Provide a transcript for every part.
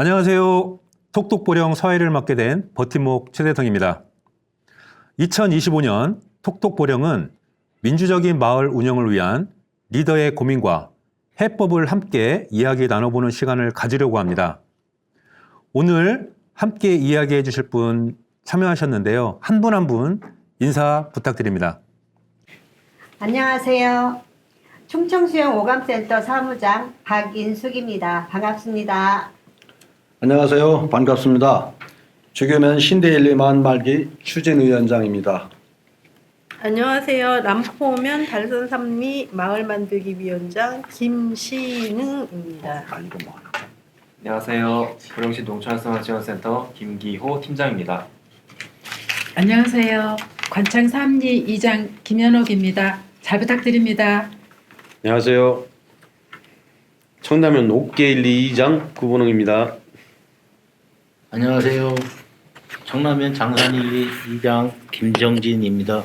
안녕하세요. 톡톡보령 사회를 맡게 된 버팀목 최대성입니다. 2025년 톡톡보령은 민주적인 마을 운영을 위한 리더의 고민과 해법을 함께 이야기 나눠보는 시간을 가지려고 합니다. 오늘 함께 이야기해 주실 분 참여하셨는데요. 한 분 한 분 인사 부탁드립니다. 안녕하세요. 충청수영 오감센터 사무장 박인숙입니다. 반갑습니다. 안녕하세요. 반갑습니다. 주교면 신대일리만 말기 추진위원장입니다. 안녕하세요. 남포면 달선삼리 마을 만들기 위원장 김신흥입니다. 안녕하세요. 보령시 농촌활성화지원센터 김기호 팀장입니다. 안녕하세요. 관창 3리 2장 김현옥입니다. 잘 부탁드립니다. 안녕하세요. 청남면 옥계일리 2장 구본웅입니다. 안녕하세요. 청남면 장산일리 2장 김정진입니다.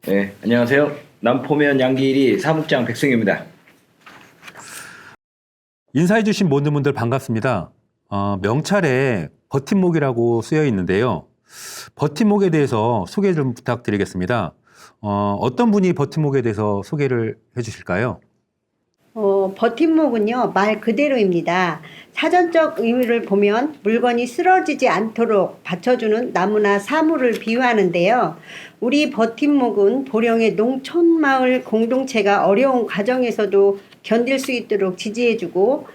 네, 안녕하세요. 남포면 양기일이 사무장 백승입니다. 인사해 주신 모든 분들 반갑습니다. 명찰에 버팀목이라고 쓰여 있는데요. 버팀목에 대해서 소개 좀 부탁드리겠습니다. 어떤 분이 버팀목에 대해서 소개를 해 주실까요? 버팀목은요, 말 그대로입니다. 사전적 의미를 보면 물건이 쓰러지지 않도록 받쳐주는 나무나 사물을 비유하는데요. 우리 버팀목은 보령의 농촌마을 공동체가 어려운 과정에서도 견딜 수 있도록 지지해주고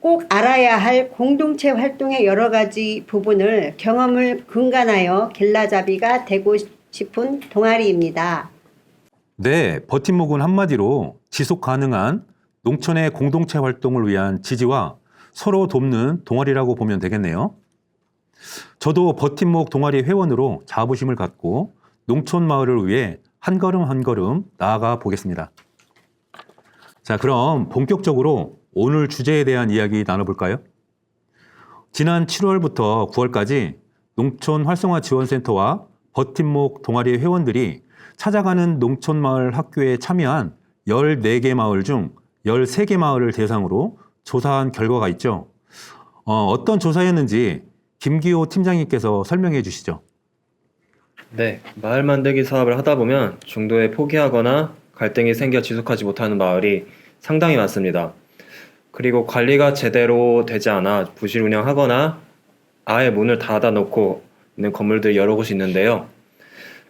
꼭 알아야 할 공동체 활동의 여러 가지 부분을 경험을 근간하여 길라잡이가 되고 싶은 동아리입니다. 네, 버팀목은 한마디로 지속 가능한 농촌의 공동체 활동을 위한 지지와 서로 돕는 동아리라고 보면 되겠네요. 저도 버팀목 동아리 회원으로 자부심을 갖고 농촌 마을을 위해 한 걸음 한 걸음 나아가 보겠습니다. 자, 그럼 본격적으로 오늘 주제에 대한 이야기 나눠볼까요? 지난 7월부터 9월까지 농촌 활성화 지원센터와 버팀목 동아리 회원들이 찾아가는 농촌 마을 학교에 참여한 14개 마을 중 13개 마을을 대상으로 조사한 결과가 있죠. 어떤 조사였는지 김기호 팀장님께서 설명해 주시죠. 네, 마을 만들기 사업을 하다 보면 중도에 포기하거나 갈등이 생겨 지속하지 못하는 마을이 상당히 많습니다. 그리고 관리가 제대로 되지 않아 부실 운영하거나 아예 문을 닫아놓고 있는 건물들이 여러 곳이 있는데요.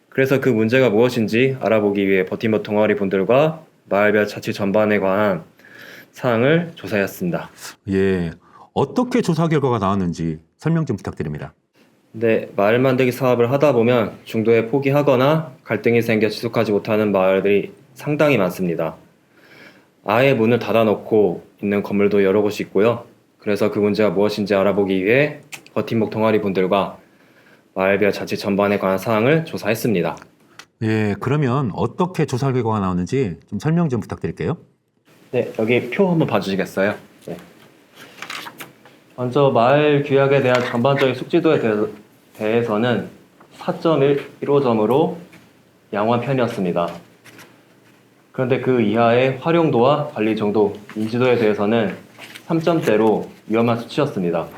그래서 그 문제가 무엇인지 알아보기 위해 버팀목 동아리 분들과 마을별 자치 전반에 관한 사항을 조사했습니다. 예, 어떻게 조사 결과가 나왔는지 설명 좀 부탁드립니다. 네, 마을 만들기 사업을 하다 보면 중도에 포기하거나 갈등이 생겨 지속하지 못하는 마을들이 상당히 많습니다. 아예 문을 닫아놓고 있는 건물도 여러 곳이 있고요. 그래서 그 문제가 무엇인지 알아보기 위해 버팀목 동아리 분들과 마을별 자치 전반에 관한 사항을 조사했습니다. 예, 그러면 어떻게 조사 결과가 나왔는지 좀 설명 좀 부탁드릴게요. 네, 여기 표 한번 봐주시겠어요? 네. 먼저 마을 규약에 대한 전반적인 숙지도에 대해서는 4.15점으로 양호한 편이었습니다. 그런데 그 이하의 활용도와 관리 정도, 인지도에 대해서는 3점대로 위험한 수치였습니다.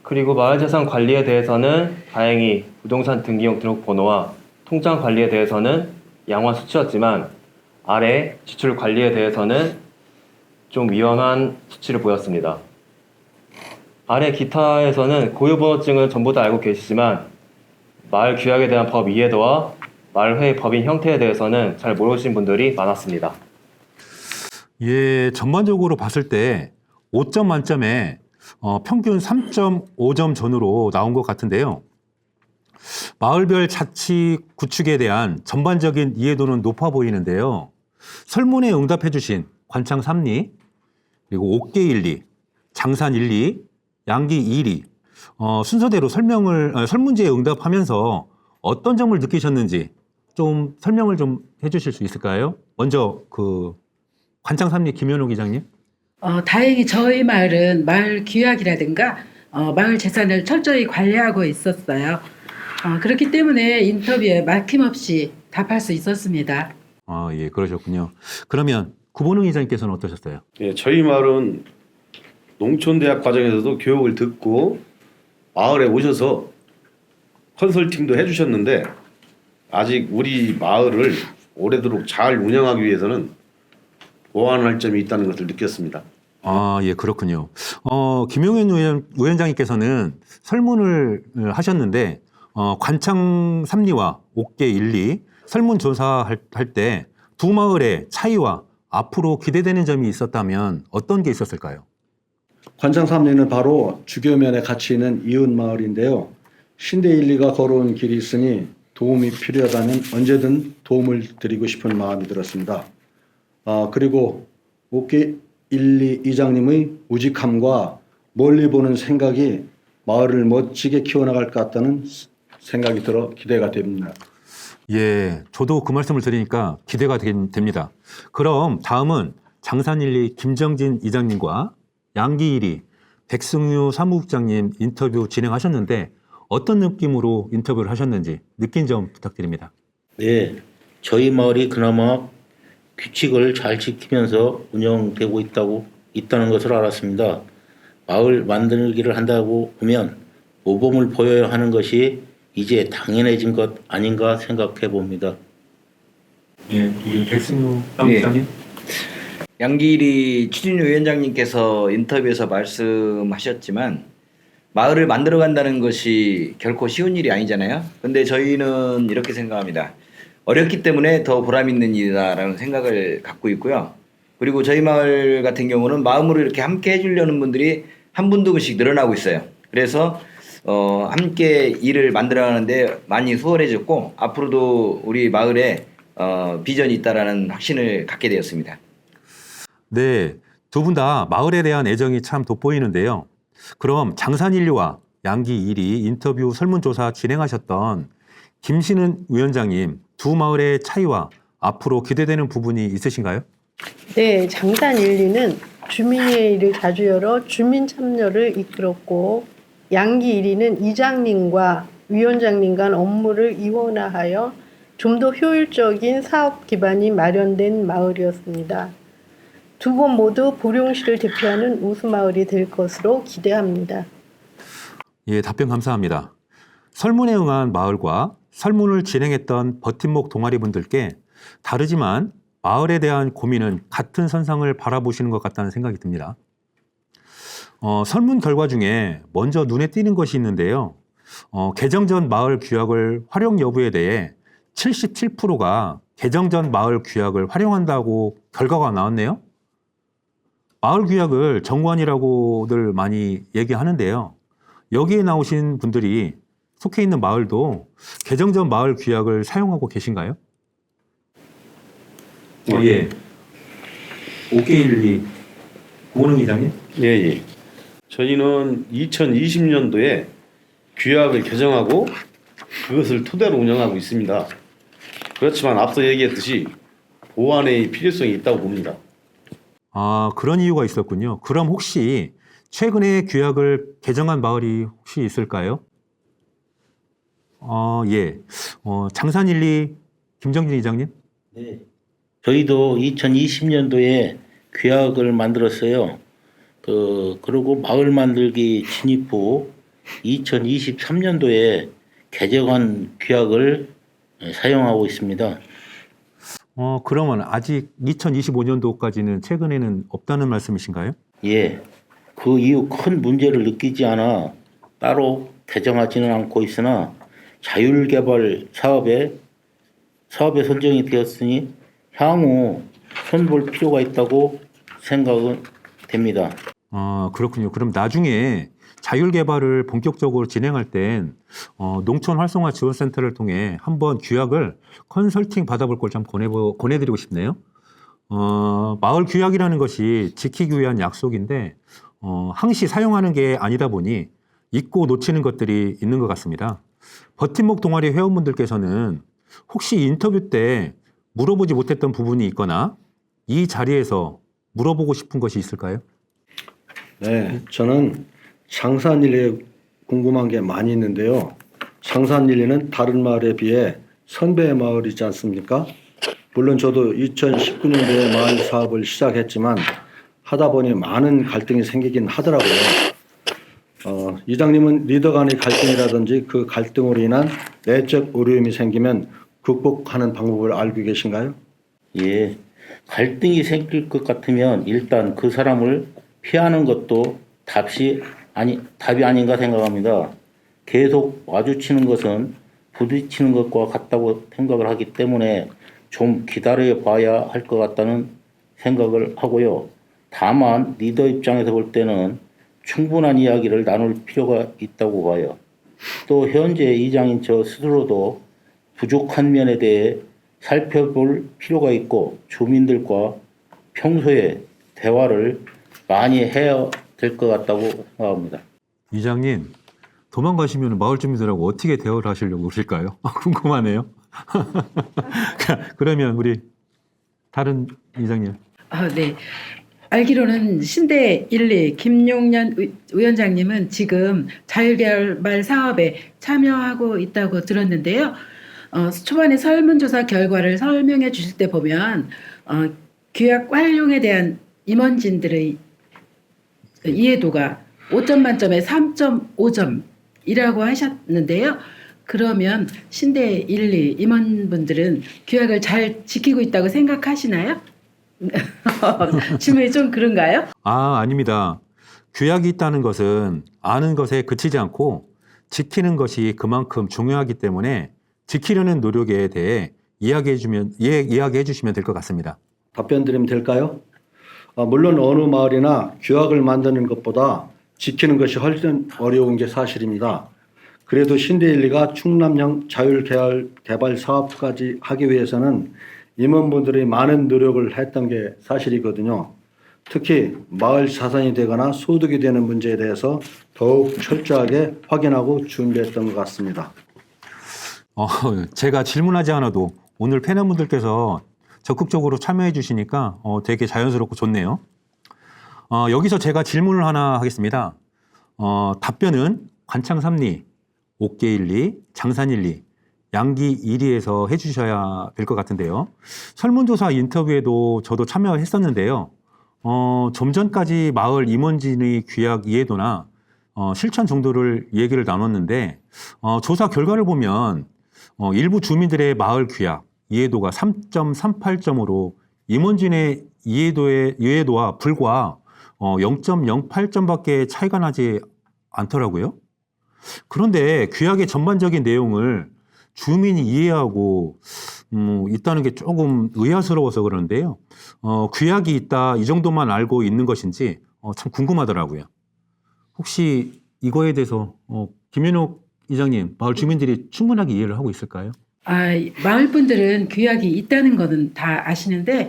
그리고 마을재산 관리에 대해서는 다행히 부동산 등기용 등록번호와 통장 관리에 대해서는 양호한 수치였지만 아래 지출 관리에 대해서는 좀 위험한 수치를 보였습니다. 아래 기타에서는 고유번호증을 전부 다 알고 계시지만 마을 규약에 대한 법 이해도와 마을회의 법인 형태에 대해서는 잘 모르시는 분들이 많았습니다. 예, 전반적으로 봤을 때 5점 만점에 평균 3.5점 전후로 나온 것 같은데요. 마을별 자치 구축에 대한 전반적인 이해도는 높아 보이는데요. 설문에 응답해 주신 관창 3리, 그리고 옥계 1리, 장산 1리, 양기 2리 순서대로 설문지에 응답하면서 어떤 점을 느끼셨는지 좀 설명을 좀 해주실 수 있을까요? 먼저 그 관창 3리 김현옥 기장님. 다행히 저희 마을은 마을 규약이라든가 마을 재산을 철저히 관리하고 있었어요. 그렇기 때문에 인터뷰에 막힘없이 답할 수 있었습니다. 예, 그러셨군요. 그러면 구본웅 이장님께서는 어떠셨어요? 예, 저희 마을은 농촌대학 과정에서도 교육을 듣고 마을에 오셔서 컨설팅도 해주셨는데 아직 우리 마을을 오래도록 잘 운영하기 위해서는 보완할 점이 있다는 것을 느꼈습니다. 아, 예, 그렇군요. 김용현 위원장님께서는 설문을 하셨는데, 관창 3리와 옥계 1리 설문조사할 때 두 마을의 차이와 앞으로 기대되는 점이 있었다면 어떤 게 있었을까요? 관창 3리는 바로 주교면에 같이 있는 이웃 마을인데요. 신대 1, 2가 걸어온 길이 있으니 도움이 필요하다면 언제든 도움을 드리고 싶은 마음이 들었습니다. 그리고 옥계 1, 2 이장님의 우직함과 멀리 보는 생각이 마을을 멋지게 키워나갈 것 같다는 생각이 들어 기대가 됩니다. 예, 저도 그 말씀을 드리니까 기대가 됩니다. 그럼 다음은 장산 1리 김정진 이장님과 양기 1리 백승유 사무국장님 인터뷰 진행하셨는데 어떤 느낌으로 인터뷰를 하셨는지 느낀 점 부탁드립니다. 네, 저희 마을이 그나마 규칙을 잘 지키면서 운영되고 있다는 것을 알았습니다. 마을 만들기를 한다고 보면 모범을 보여야 하는 것이 이제 당연해진 것 아닌가 생각해 봅니다. 예, 백승유 사무국장님. 양기일이 추진위 위원장님께서 인터뷰에서 말씀하셨지만 마을을 만들어간다는 것이 결코 쉬운 일이 아니잖아요. 근데 저희는 이렇게 생각합니다. 어렵기 때문에 더 보람 있는 일이다라는 생각을 갖고 있고요. 그리고 저희 마을 같은 경우는 마음으로 이렇게 함께 해주려는 분들이 한 분 두 분씩 늘어나고 있어요. 그래서 함께 일을 만들어가는데 많이 수월해졌고 앞으로도 우리 마을에 비전이 있다라는 확신을 갖게 되었습니다. 네, 두 분 다 마을에 대한 애정이 참 돋보이는데요. 그럼 장산 1리와 양기 1리 인터뷰 설문조사 진행하셨던 김신은 위원장님, 두 마을의 차이와 앞으로 기대되는 부분이 있으신가요? 네, 장산 1리는 주민회의를 자주 열어 주민 참여를 이끌었고 양기 1리는 이장님과 위원장님 간 업무를 이원화하여 좀 더 효율적인 사업 기반이 마련된 마을이었습니다. 두 곳 모두 보령시를 대표하는 우수마을이 될 것으로 기대합니다. 예, 답변 감사합니다. 설문에 응한 마을과 설문을 진행했던 버팀목 동아리 분들께 다르지만 마을에 대한 고민은 같은 선상을 바라보시는 것 같다는 생각이 듭니다. 설문 결과 중에 먼저 눈에 띄는 것이 있는데요. 개정 전 마을 규약을 활용 여부에 대해 77%가 개정 전 마을 규약을 활용한다고 결과가 나왔네요. 마을 규약을 정관이라고들 많이 얘기하는데요. 여기에 나오신 분들이 속해 있는 마을도 개정 전 마을 규약을 사용하고 계신가요? 예. 옥계 1리 고은웅 이장님? 예. 저희는 2020년도에 규약을 개정하고 그것을 토대로 운영하고 있습니다. 그렇지만 앞서 얘기했듯이 보완의 필요성이 있다고 봅니다. 아, 그런 이유가 있었군요. 그럼 혹시 최근에 규약을 개정한 마을이 혹시 있을까요? 예. 장산 1리 김정진 이장님? 네, 저희도 2020년도에 규약을 만들었어요. 그리고 마을 만들기 진입 후 2023년도에 개정한 규약을 사용하고 있습니다. 그러면 아직 2025년도까지는 최근에는 없다는 말씀이신가요? 예, 그 이후 큰 문제를 느끼지 않아 따로 개정하지는 않고 있으나 자율개발 사업에 선정이 되었으니 향후 손볼 필요가 있다고 생각은 됩니다. 그렇군요. 그럼 나중에 자율개발을 본격적으로 진행할 땐 농촌활성화지원센터를 통해 한번 규약을 컨설팅 받아볼 걸 좀 권해드리고 싶네요. 마을 규약이라는 것이 지키기 위한 약속인데 항시 사용하는 게 아니다 보니 잊고 놓치는 것들이 있는 것 같습니다. 버팀목 동아리 회원분들께서는 혹시 인터뷰 때 물어보지 못했던 부분이 있거나 이 자리에서 물어보고 싶은 것이 있을까요? 네, 저는 장산 1리에 궁금한 게 많이 있는데요. 장산 1리는 다른 마을에 비해 선배 마을이지 않습니까? 물론 저도 2019년도에 마을 사업을 시작했지만 하다 보니 많은 갈등이 생기긴 하더라고요. 이장님은 리더 간의 갈등이라든지 그 등으로 인한 내적 어려움이 생기면 극복하는 방법을 알고 계신가요? 예, 갈등이 생길 것 같으면 일단 그 사람을 피하는 것도 답이 아닌가 생각합니다. 계속 마주치는 것은 부딪히는 것과 같다고 생각을 하기 때문에 좀 기다려 봐야 할 것 같다는 생각을 하고요. 다만 리더 입장에서 볼 때는 충분한 이야기를 나눌 필요가 있다고 봐요. 또 현재 이장인 저 스스로도 부족한 면에 대해 살펴볼 필요가 있고 주민들과 평소에 대화를 많이 해야 될 것 같다고 생각합니다. 이장님, 도망가시면 마을 주민들하고 어떻게 대화를 하시려고 그러실까요? 궁금하네요. 그러면 우리 다른 이장님. 네. 알기로는 신대 1, 김용년 위원장님은 지금 자율개발 사업에 참여하고 있다고 들었는데요. 초반에 설문조사 결과를 설명해 주실 때 보면 규약 활용에 대한 임원진들의 이해도가 5점 만점에 3.5점이라고 하셨는데요. 그러면 신대 1, 2 임원분들은 규약을 잘 지키고 있다고 생각하시나요? 질문이 좀 그런가요? 아닙니다. 규약이 있다는 것은 아는 것에 그치지 않고 지키는 것이 그만큼 중요하기 때문에 지키려는 노력에 대해 이야기해 주시면 될 것 같습니다. 답변 드리면 될까요? 물론 어느 마을이나 규약을 만드는 것보다 지키는 것이 훨씬 어려운 게 사실입니다. 그래도 신대 1, 2가 충남형 자율개발 사업까지 하기 위해서는 임원분들이 많은 노력을 했던 게 사실이거든요. 특히 마을 자산이 되거나 소득이 되는 문제에 대해서 더욱 철저하게 확인하고 준비했던 것 같습니다. 제가 질문하지 않아도 오늘 패널분들께서 적극적으로 참여해 주시니까 되게 자연스럽고 좋네요. 여기서 제가 질문을 하나 하겠습니다. 답변은 관창 3리, 옥계 1리, 장산 1리, 양기 1리에서 해주셔야 될 것 같은데요. 설문조사 인터뷰에도 저도 참여했었는데요. 좀 전까지 마을 임원진의 규약 이해도나 실천 정도를 얘기를 나눴는데 조사 결과를 보면 일부 주민들의 마을 규약 이해도가 3.38점으로 임원진의 이해도와 불과 0.08점밖에 차이가 나지 않더라고요. 그런데 규약의 전반적인 내용을 주민이 이해하고 있다는 게 조금 의아스러워서 그러는데요. 규약이 있다 이 정도만 알고 있는 것인지 참 궁금하더라고요. 혹시 이거에 대해서 김윤옥 이장님, 마을 주민들이 충분하게 이해를 하고 있을까요? 마을 분들은 규약이 있다는 거는 다 아시는데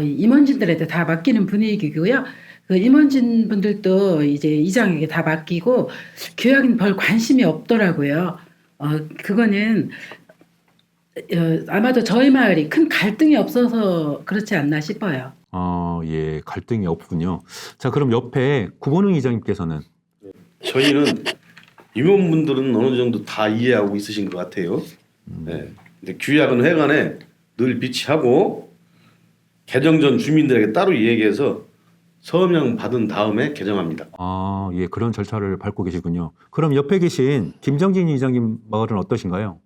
임원진들한테 다 맡기는 분위기고요. 그 임원진 분들도 이제 이장에게 다 맡기고 규약은 별 관심이 없더라고요. 그거는 아마도 저희 마을이 큰 갈등이 없어서 그렇지 않나 싶어요. 예, 갈등이 없군요. 자, 그럼 옆에 구본웅 이장님께서는 저희는 임원분들은 어느 정도 다 이해하고 있으신 것 같아요. 네. 근데 규약은 회관에 늘 비치하고 개정 전 주민들에게 따로 얘기해서 서명 받은 다음에 개정합니다. 예, 그런 절차를 밟고 계시군요. 그럼 옆에 계신 김정진 이장님 마을은 어떠신가요?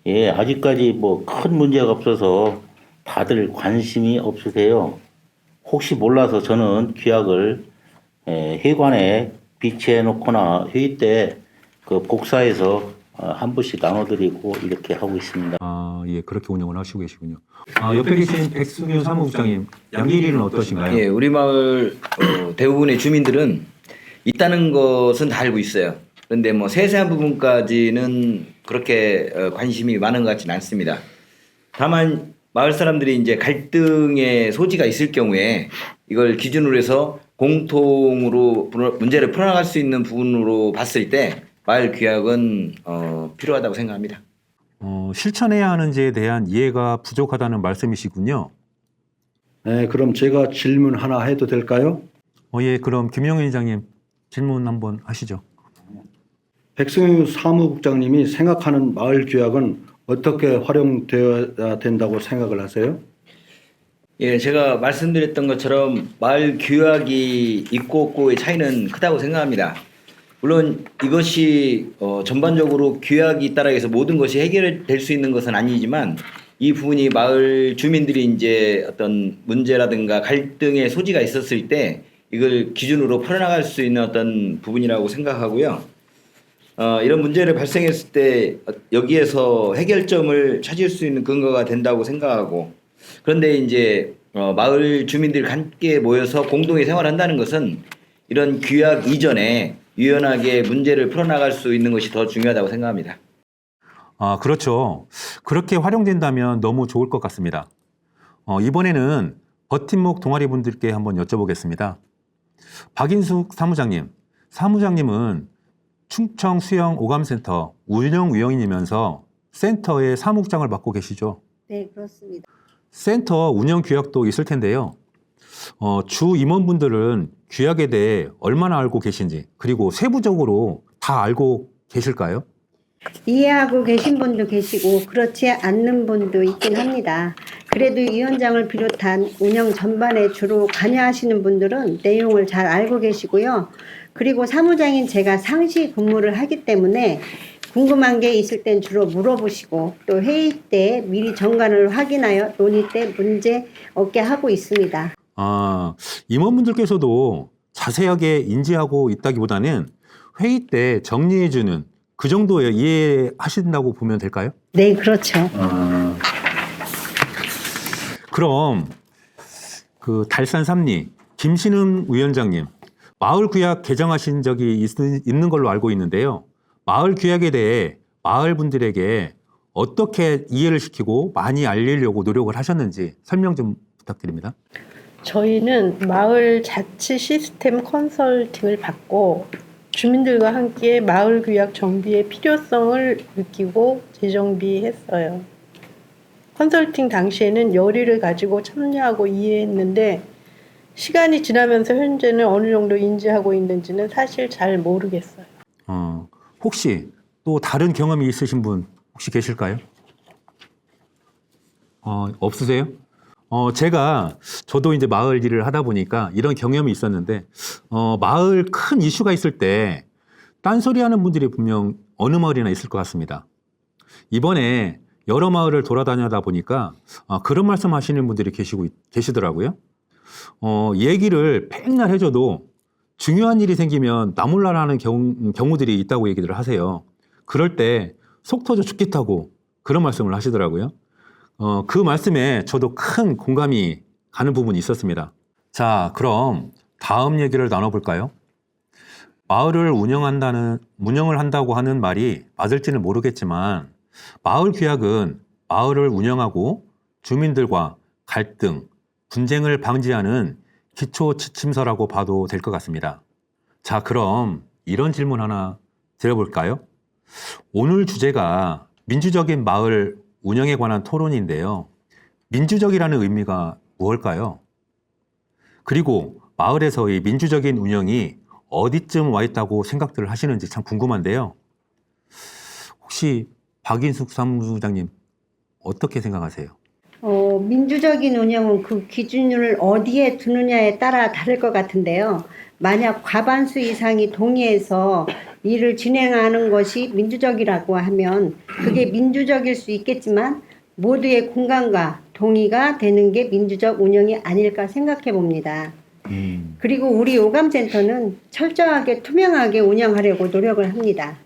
예, 아직까지 뭐 큰 문제가 없어서 다들 관심이 없으세요. 혹시 몰라서 저는 규약을 회관에 비치해 놓거나 회의 때 그 복사해서 한 분씩 나눠드리고 이렇게 하고 있습니다. 예, 그렇게 운영을 하시고 계시군요. 옆에 계신 백승윤 사무국장님, 양일이는 어떠신가요? 예, 우리 마을 대부분의 주민들은 있다는 것은 다 알고 있어요. 그런데 뭐 세세한 부분까지는 그렇게 관심이 많은 것 같지는 않습니다. 다만 마을 사람들이 이제 갈등의 소지가 있을 경우에 이걸 기준으로 해서 공통으로 문제를 풀어나갈 수 있는 부분으로 봤을 때 마을 규약은 필요하다고 생각합니다. 실천해야 하는지에 대한 이해가 부족하다는 말씀이시군요. 네, 그럼 제가 질문 하나 해도 될까요? 예, 그럼 김영현 이장님 질문 한번 하시죠. 백승유 사무국장님이 생각하는 마을 규약은 어떻게 활용되어야 된다고 생각을 하세요? 예, 제가 말씀드렸던 것처럼 마을 규약이 있고 없고의 차이는 크다고 생각합니다. 물론 이것이 전반적으로 규약이 있다라 해서 모든 것이 해결될 수 있는 것은 아니지만 이 부분이 마을 주민들이 이제 어떤 문제라든가 갈등의 소지가 있었을 때 이걸 기준으로 풀어나갈 수 있는 어떤 부분이라고 생각하고요. 이런 문제를 발생했을 때 여기에서 해결점을 찾을 수 있는 근거가 된다고 생각하고, 그런데 이제 마을 주민들이 함께 모여서 공동의 생활한다는 것은 이런 규약 이전에 유연하게 문제를 풀어나갈 수 있는 것이 더 중요하다고 생각합니다. 아, 그렇죠. 그렇게 활용된다면 너무 좋을 것 같습니다. 이번에는 버팀목 동아리 분들께 한번 여쭤보겠습니다. 박인숙 사무장님은 충청 수영 오감센터 운영위원이면서 센터의 사무국장을 맡고 계시죠? 네, 그렇습니다. 센터 운영 규약도 있을 텐데요. 주 임원분들은 규약에 대해 얼마나 알고 계신지, 그리고 세부적으로 다 알고 계실까요? 이해하고 계신 분도 계시고 그렇지 않는 분도 있긴 합니다. 그래도 위원장을 비롯한 운영 전반에 주로 관여하시는 분들은 내용을 잘 알고 계시고요. 그리고 사무장인 제가 상시 근무를 하기 때문에 궁금한 게 있을 땐 주로 물어보시고 또 회의 때 미리 정관을 확인하여 논의 때 문제 없게 하고 있습니다. 아, 임원분들께서도 자세하게 인지하고 있다기보다는 회의 때 정리해주는 그 정도에 이해하신다고 보면 될까요? 네, 그렇죠. 그럼 그 달산 삼리 김신흥 위원장님, 마을 규약 개정하신 적이 있는 걸로 알고 있는데요. 마을 규약에 대해 마을 분들에게 어떻게 이해를 시키고 많이 알리려고 노력을 하셨는지 설명 좀 부탁드립니다. 저희는 마을 자치 시스템 컨설팅을 받고 주민들과 함께 마을 규약 정비의 필요성을 느끼고 재정비했어요. 컨설팅 당시에는 열의를 가지고 참여하고 이해했는데 시간이 지나면서 현재는 어느 정도 인지하고 있는지는 사실 잘 모르겠어요. 혹시 또 다른 경험이 있으신 분 혹시 계실까요? 없으세요? 저도 이제 마을 일을 하다 보니까 이런 경험이 있었는데, 마을 큰 이슈가 있을 때 딴소리 하는 분들이 분명 어느 마을이나 있을 것 같습니다. 이번에 여러 마을을 돌아다니다 보니까 그런 말씀 하시는 분들이 계시더라고요. 얘기를 맨날 해줘도 중요한 일이 생기면 나몰라라는 경우들이 있다고 얘기를 하세요. 그럴 때 속 터져 죽겠다고 그런 말씀을 하시더라고요. 그 말씀에 저도 큰 공감이 가는 부분이 있었습니다. 자, 그럼 다음 얘기를 나눠볼까요? 마을을 운영을 한다고 하는 말이 맞을지는 모르겠지만, 마을 규약은 마을을 운영하고 주민들과 갈등, 분쟁을 방지하는 기초 지침서라고 봐도 될 것 같습니다. 자, 그럼 이런 질문 하나 드려볼까요? 오늘 주제가 민주적인 마을 운영에 관한 토론인데요. 민주적이라는 의미가 무엇일까요? 그리고 마을에서의 민주적인 운영이 어디쯤 와 있다고 생각들을 하시는지 참 궁금한데요. 혹시 박인숙 사무장님 어떻게 생각하세요? 민주적인 운영은 그 기준을 어디에 두느냐에 따라 다를 것 같은데요. 만약 과반수 이상이 동의해서 일을 진행하는 것이 민주적이라고 하면 그게 민주적일 수 있겠지만 모두의 공감과 동의가 되는 게 민주적 운영이 아닐까 생각해 봅니다. 그리고 우리 오감센터는 철저하게 투명하게 운영하려고 노력을 합니다.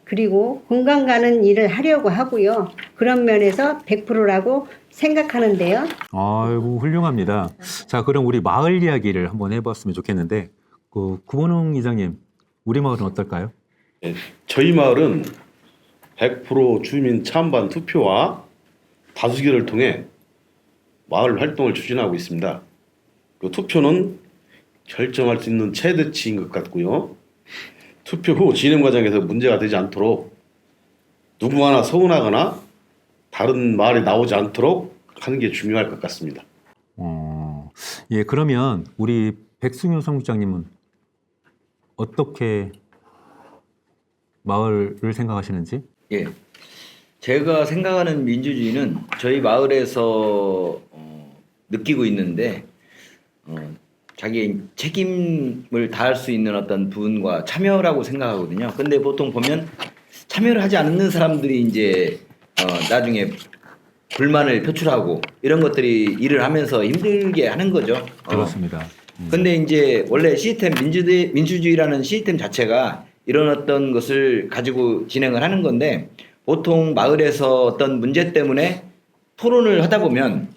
그리고 공감 가는 일을 하려고 하고요. 그런 면에서 100%라고 생각하는데요. 아이고, 훌륭합니다. 자, 그럼 우리 마을 이야기를 한번 해봤으면 좋겠는데, 구본웅 이장님, 우리 마을은 어떨까요? 예, 저희 마을은 100% 주민 찬반 투표와 다수결을 통해 마을 활동을 추진하고 있습니다. 그 투표는 결정할 수 있는 최대치인 것 같고요. 투표 후 진행 과정에서 문제가 되지 않도록 누구 하나 서운하거나 다른 말이 나오지 않도록 하는 게 중요할 것 같습니다. 예, 그러면 우리 백승윤 사무장님은 어떻게 마을을 생각하시는지? 예, 제가 생각하는 민주주의는 저희 마을에서 느끼고 있는데 자기의 책임을 다할 수 있는 어떤 부분과 참여라고 생각하거든요. 근데 보통 보면 참여를 하지 않는 사람들이 이제 나중에 불만을 표출하고 이런 것들이 일을 하면서 힘들게 하는 거죠. 그렇습니다. 근데 이제 원래 시스템 민주주의라는 시스템 자체가 이런 어떤 것을 가지고 진행을 하는 건데 보통 마을에서 어떤 문제 때문에 토론을 하다 보면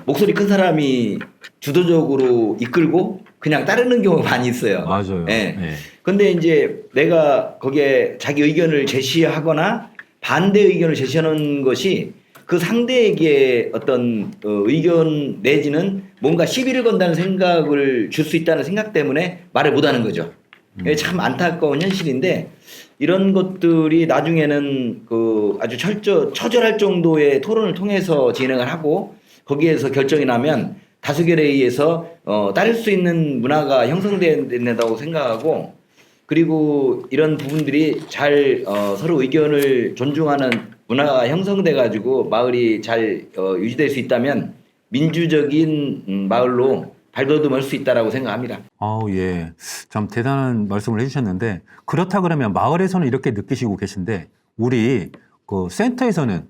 목소리 큰 사람이 주도적으로 이끌고 그냥 따르는 경우가 많이 있어요. 맞아요. 예. 네. 근데 이제 내가 거기에 자기 의견을 제시하거나 반대 의견을 제시하는 것이 그 상대에게 어떤 의견 내지는 뭔가 시비를 건다는 생각을 줄 수 있다는 생각 때문에 말을 못하는 거죠. 참 안타까운 현실인데 이런 것들이 나중에는 그 아주 처절할 정도의 토론을 통해서 진행을 하고 거기에서 결정이 나면 다수결에 의해서 따를 수 있는 문화가 형성된다고 생각하고 그리고 이런 부분들이 잘 서로 의견을 존중하는 문화가 형성돼 가지고 마을이 잘 유지될 수 있다면 민주적인 마을로 발돋움할 수 있다라고 생각합니다. 예. 참 대단한 말씀을 해주셨는데 그렇다 그러면 마을에서는 이렇게 느끼시고 계신데 우리 그 센터에서는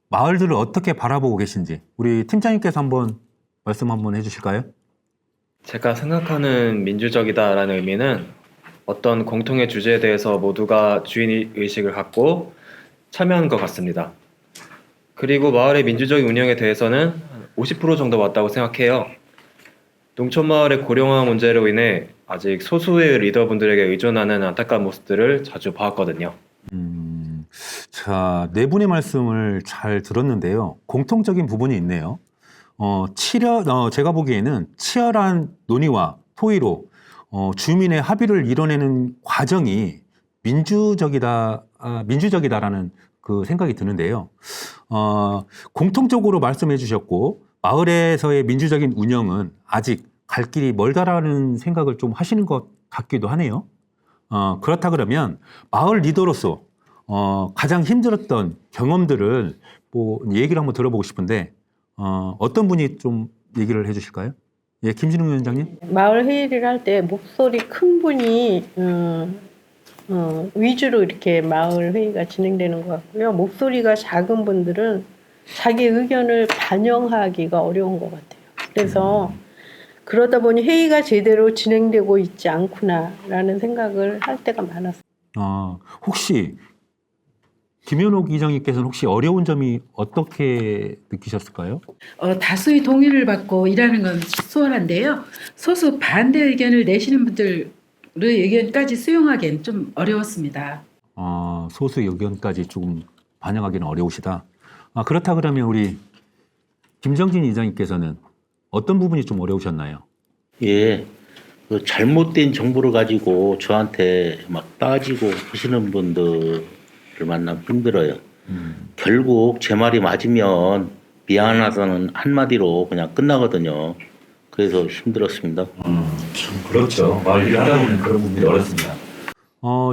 마을들을 어떻게 바라보고 계신지 우리 팀장님께서 한번 말씀 한번 해주실까요? 제가 생각하는 민주적이다라는 의미는 어떤 공통의 주제에 대해서 모두가 주인의식을 갖고 참여하는 것 같습니다. 그리고 마을의 민주적인 운영에 대해서는 50% 정도 맞다고 생각해요. 농촌마을의 고령화 문제로 인해 아직 소수의 리더분들에게 의존하는 안타까운 모습들을 자주 봐왔거든요. 자, 네 분의 말씀을 잘 들었는데요. 공통적인 부분이 있네요. 제가 보기에는 치열한 논의와 토의로 주민의 합의를 이뤄내는 과정이 민주적이다라는 그 생각이 드는데요. 공통적으로 말씀해 주셨고, 마을에서의 민주적인 운영은 아직 갈 길이 멀다라는 생각을 좀 하시는 것 같기도 하네요. 그렇다 그러면 마을 리더로서 가장 힘들었던 경험들을 뭐 얘기를 한번 들어보고 싶은데 어떤 분이 좀 얘기를 해주실까요? 예, 김진웅 위원장님. 마을 회의를 할 때 목소리 큰 분이 위주로 이렇게 마을 회의가 진행되는 것 같고요. 목소리가 작은 분들은 자기 의견을 반영하기가 어려운 것 같아요. 그래서 그러다 보니 회의가 제대로 진행되고 있지 않구나라는 생각을 할 때가 많았어요. 혹시 김현옥 이장님께서는 혹시 어려운 점이 어떻게 느끼셨을까요? 다수의 동의를 받고 일하는 건 수월한데요. 소수 반대 의견을 내시는 분들의 의견까지 수용하기엔 좀 어려웠습니다. 소수 의견까지 조금 반영하기는 어려우시다. 그렇다 그러면 우리 김정진 이장님께서는 어떤 부분이 좀 어려우셨나요? 예, 그 잘못된 정보를 가지고 저한테 막 따지고 하시는 분들을 만나면 힘들어요. 결국 제 말이 맞으면 미안하다는 한마디로 그냥 끝나거든요. 그래서 힘들었습니다. 그렇죠. 마을 일을 하다 보면 그런 부분이 어렵습니다.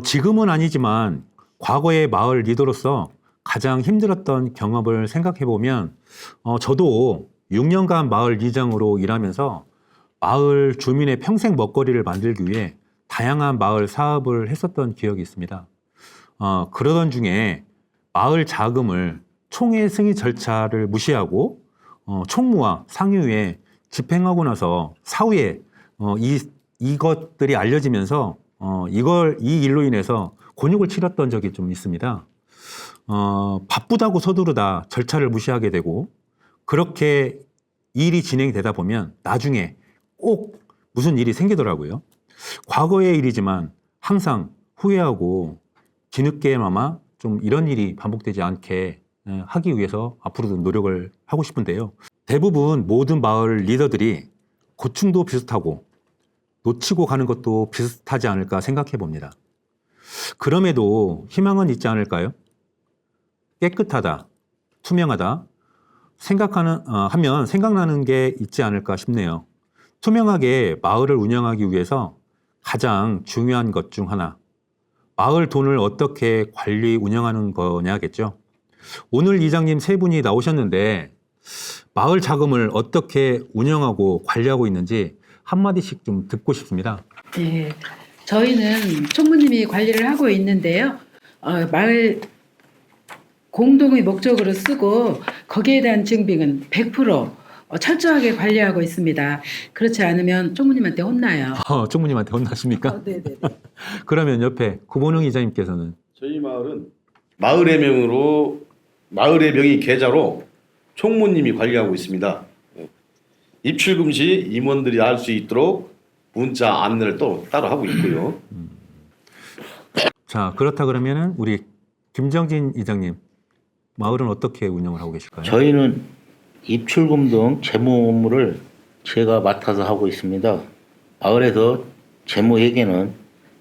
지금은 아니지만 과거의 마을 리더로서 가장 힘들었던 경험을 생각해 보면 저도 6년간 마을 리장으로 일하면서 마을 주민의 평생 먹거리를 만들기 위해 다양한 마을 사업을 했었던 기억이 있습니다. 그러던 중에 마을 자금을 총회 승인 절차를 무시하고 총무와 상유에 집행하고 나서 사후에 이것들이 알려지면서 이 일로 인해서 곤욕을 치렀던 적이 좀 있습니다. 바쁘다고 서두르다 절차를 무시하게 되고 그렇게 일이 진행이 되다 보면 나중에 꼭 무슨 일이 생기더라고요. 과거의 일이지만 항상 후회하고 뒤늦게나마 좀 이런 일이 반복되지 않게 하기 위해서 앞으로도 노력을 하고 싶은데요. 대부분 모든 마을 리더들이 고충도 비슷하고 놓치고 가는 것도 비슷하지 않을까 생각해 봅니다. 그럼에도 희망은 있지 않을까요? 깨끗하다, 투명하다, 하면 생각나는 게 있지 않을까 싶네요. 투명하게 마을을 운영하기 위해서 가장 중요한 것 중 하나, 마을 돈을 어떻게 관리 운영하는 거냐겠죠. 오늘 이장님 세 분이 나오셨는데 마을 자금을 어떻게 운영하고 관리하고 있는지 한마디씩 좀 듣고 싶습니다. 예, 저희는 총무님이 관리를 하고 있는데요. 마을 공동의 목적으로 쓰고 거기에 대한 증빙은 100% 철저하게 관리하고 있습니다. 그렇지 않으면 총무님한테 혼나요. 총무님한테 혼나십니까? 네네. 그러면 옆에 구본웅 이장님께서는 저희 마을은 마을의 명의 계좌로 총무님이 관리하고 있습니다. 입출 금시 임원들이 알 수 있도록 문자 안내를 또 따로 하고 있고요. 자, 그렇다 그러면은 우리 김정진 이장님, 마을은 어떻게 운영을 하고 계실까요? 저희는 입출금 등 재무 업무를 제가 맡아서 하고 있습니다. 마을에서 재무 회계는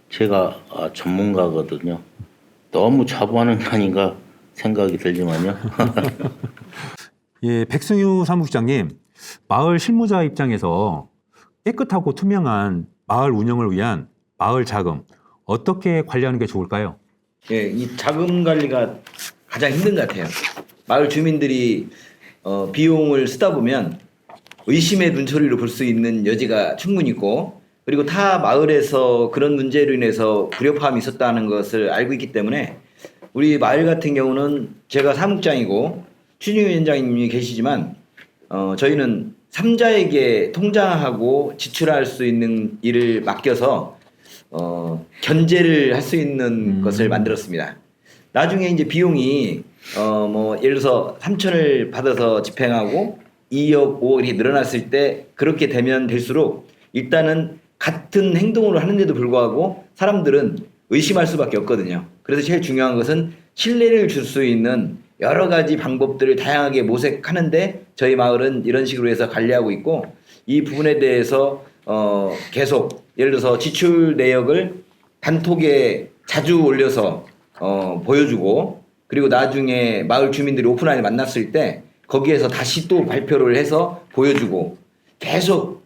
제가 전문가거든요. 너무 자부하는 게 아닌가 생각이 들지만요. 예, 백승유 사무국장님, 마을 실무자 입장에서 깨끗하고 투명한 마을 운영을 위한 마을 자금 어떻게 관리하는 게 좋을까요? 예, 이 자금 관리가 가장 힘든 것 같아요. 마을 주민들이 비용을 쓰다 보면 의심의 눈초리로 볼 수 있는 여지가 충분히 있고, 그리고 타 마을에서 그런 문제로 인해서 불협화음이 있었다는 것을 알고 있기 때문에 우리 마을 같은 경우는 제가 사무국장이고 추진위원장님이 계시지만 저희는 3자에게 통장하고 지출할 수 있는 일을 맡겨서 견제를 할 수 있는 것을 만들었습니다. 나중에 이제 비용이 뭐 예를 들어서 3천을 받아서 집행하고 2억, 5억이 늘어났을 때 그렇게 되면 될수록 일단은 같은 행동으로 하는데도 불구하고 사람들은 의심할 수밖에 없거든요. 그래서 제일 중요한 것은 신뢰를 줄 수 있는 여러 가지 방법들을 다양하게 모색하는데 저희 마을은 이런 식으로 해서 관리하고 있고, 이 부분에 대해서 계속 예를 들어서 지출 내역을 단톡에 자주 올려서 보여주고, 그리고 나중에 마을 주민들이 오프라인에 만났을 때 거기에서 다시 또 발표를 해서 보여주고, 계속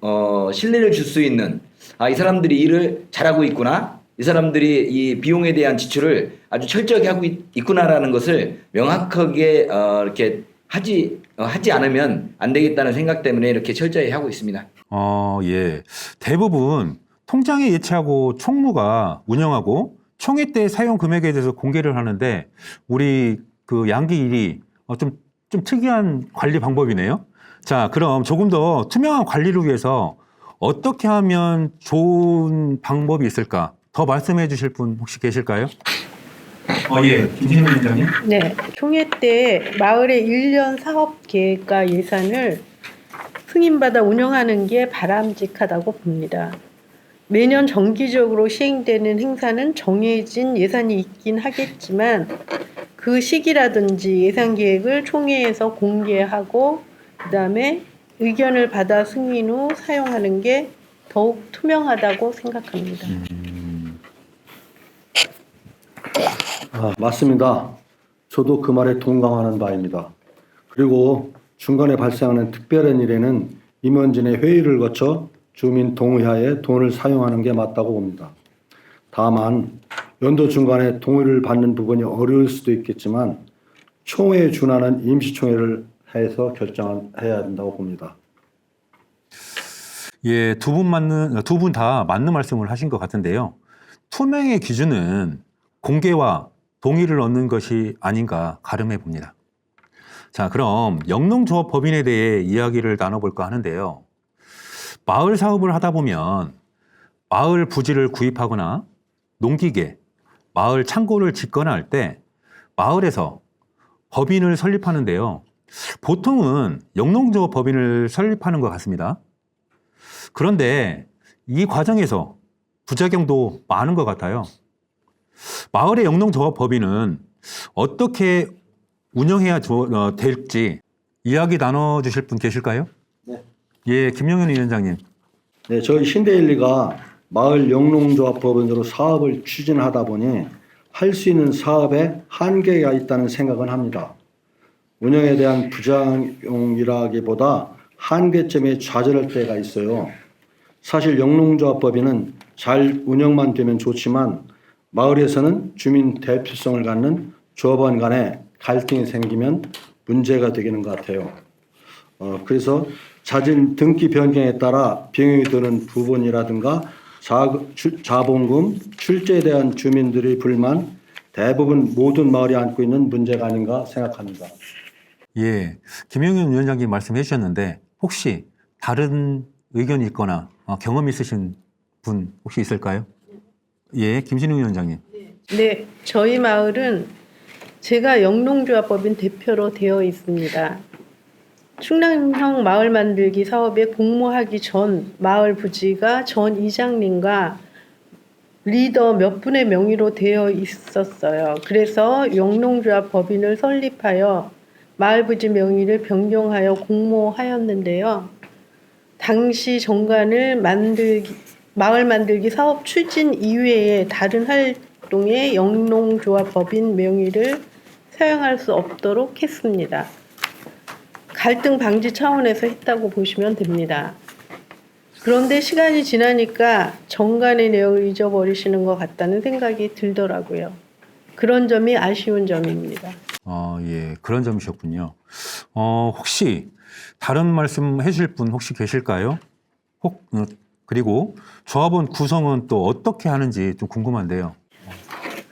신뢰를 줄 수 있는, 이 사람들이 일을 잘하고 있구나, 이 사람들이 이 비용에 대한 지출을 아주 철저하게 하고 있구나라는 것을 명확하게 이렇게 하지 않으면 안 되겠다는 생각 때문에 이렇게 철저히 하고 있습니다. 예. 대부분 통장에 예치하고 총무가 운영하고 총회 때 사용 금액에 대해서 공개를 하는데, 우리 그 양기 일이 좀 특이한 관리 방법이네요. 자, 그럼 조금 더 투명한 관리를 위해서 어떻게 하면 좋은 방법이 있을까? 더 말씀해 주실 분 혹시 계실까요? 예. 김진우 위원장님. 네, 총회 때 마을의 1년 사업 계획과 예산을 승인받아 운영하는 게 바람직하다고 봅니다. 매년 정기적으로 시행되는 행사는 정해진 예산이 있긴 하겠지만 그 시기라든지 예산 계획을 총회에서 공개하고 그다음에 의견을 받아 승인 후 사용하는 게 더욱 투명하다고 생각합니다. 맞습니다. 저도 그 말에 동감하는 바입니다. 그리고 중간에 발생하는 특별한 일에는 임원진의 회의를 거쳐 주민 동의하에 돈을 사용하는 게 맞다고 봅니다. 다만 연도 중간에 동의를 받는 부분이 어려울 수도 있겠지만 총회에 준하는 임시총회를 해서 결정해야 된다고 봅니다. 예, 두 분 다 맞는 말씀을 하신 것 같은데요. 투명의 기준은 공개와 동의를 얻는 것이 아닌가 가름해 봅니다. 자, 그럼 영농조합 법인에 대해 이야기를 나눠볼까 하는데요. 마을 사업을 하다 보면 마을 부지를 구입하거나 농기계, 마을 창고를 짓거나 할 때 마을에서 법인을 설립하는데요. 보통은 영농조합 법인을 설립하는 것 같습니다. 그런데 이 과정에서 부작용도 많은 것 같아요. 마을의 영농조합 법인은 어떻게 운영해야 될지 이야기 나눠주실 분 계실까요? 네. 예, 김영현 위원장님. 네, 저희 신대일리가 마을 영농조합 법인으로 사업을 추진하다 보니 할 수 있는 사업에 한계가 있다는 생각은 합니다. 운영에 대한 부작용이라기보다 한계점에 좌절할 때가 있어요. 사실 영농조합 법인은 잘 운영만 되면 좋지만 마을에서는 주민 대표성을 갖는 조합원 간에 갈등이 생기면 문제가 되는 것 같아요. 그래서 잦은 등기 변경에 따라 비용이 드는 부분이라든가 자본금, 출제에 대한 주민들의 불만, 대부분 모든 마을이 안고 있는 문제가 아닌가 생각합니다. 예, 김영현 위원장님 말씀해 주셨는데 혹시 다른 의견이 있거나 경험 있으신 분 혹시 있을까요? 예, 김신웅 위원장님. 네, 저희 마을은 제가 영농조합법인 대표로 되어 있습니다. 충남형 마을 만들기 사업에 공모하기 전 마을 부지가 전 이장님과 리더 몇 분의 명의로 되어 있었어요. 그래서 영농조합 법인을 설립하여 마을 부지 명의를 변경하여 공모하였는데요. 당시 정관을 마을 만들기 사업 추진 이외에 다른 활동에 영농조합 법인 명의를 사용할 수 없도록 했습니다. 갈등 방지 차원에서 했다고 보시면 됩니다. 그런데 시간이 지나니까 정관의 내용을 잊어버리시는 것 같다는 생각이 들더라고요. 그런 점이 아쉬운 점입니다. 예, 그런 점이셨군요. 혹시 다른 말씀 해주실 분 혹시 계실까요? 그리고 조합원 구성은 또 어떻게 하는지 좀 궁금한데요.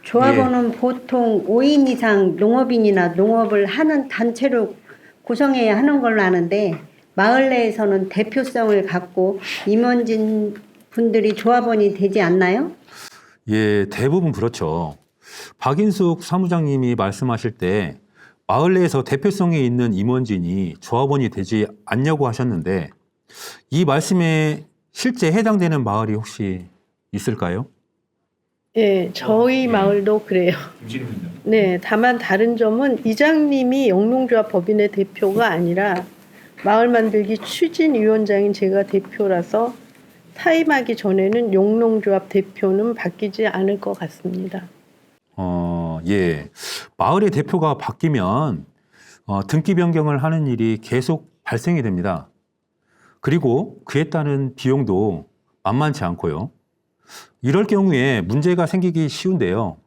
조합원은 보통 5인 이상 농업인이나 농업을 하는 단체로 구성해야 하는 걸로 아는데 마을 내에서는 대표성을 갖고 임원진 분들이 조합원이 되지 않나요? 예, 대부분 그렇죠. 박인숙 사무장님이 말씀하실 때 마을 내에서 대표성이 있는 임원진이 조합원이 되지 않냐고 하셨는데 이 말씀에 실제 해당되는 마을이 혹시 있을까요? 예, 저희 마을도 그래요. 네, 다만 다른 점은 이장님이 영농조합 법인의 대표가 아니라 마을 만들기 추진위원장인 제가 대표라서 타임하기 전에는 영농조합 대표는 바뀌지 않을 것 같습니다. 예. 마을의 대표가 바뀌면 등기 변경을 하는 일이 계속 발생이 됩니다. 그리고 그에 따른 비용도 만만치 않고요. 이럴 경우에 문제가 생기기 쉬운데요.